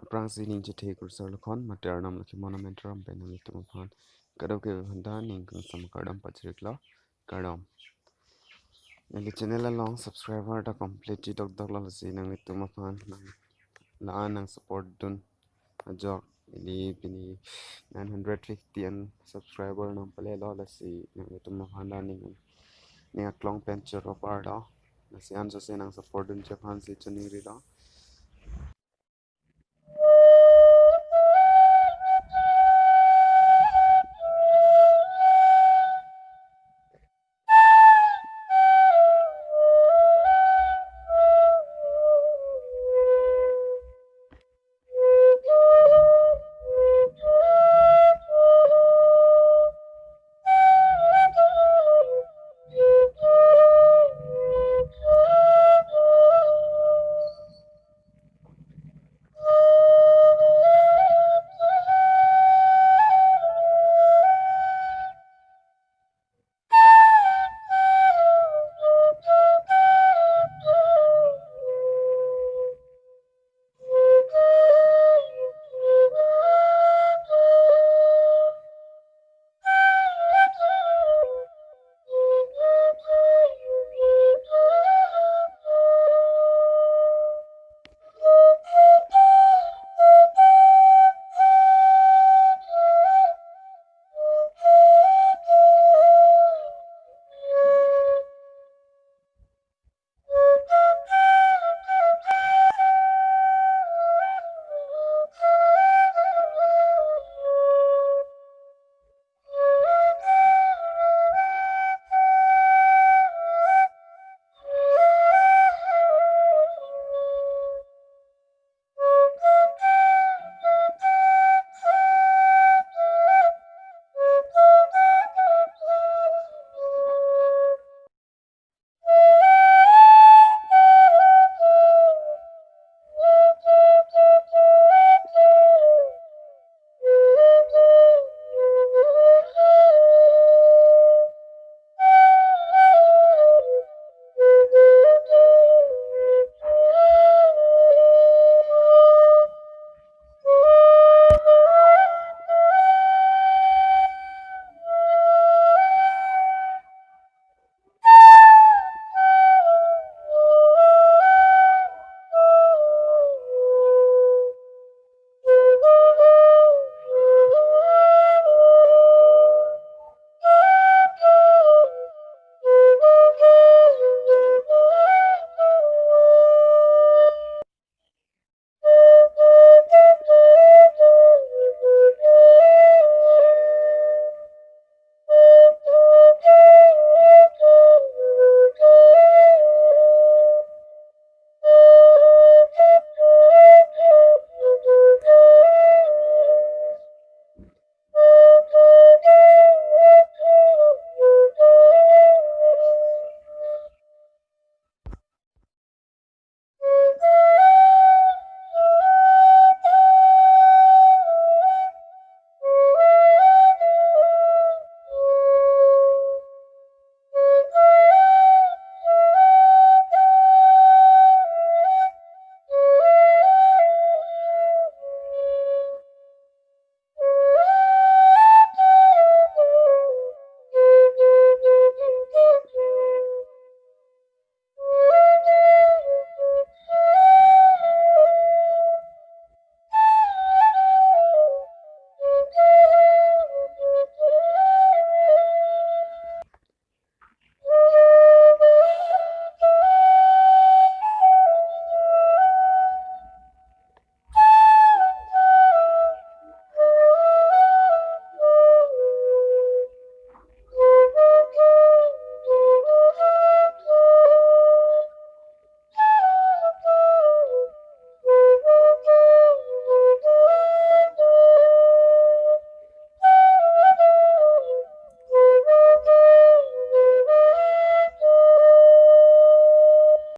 Aprangsi Ning Kurusar Lokhon Arnam Lokhimon Devotional Elitum KARDOM Ning Kangsam Akardom pajir KARDOM Neli channel long subscriber ta complete dok lalasi nang Elitum nang support dun ajok ini pini 950 an subscriber nang pale lalasi nang Elitum ning aklong pencher of arda nasi anjo se nang support dun Japan si chani rida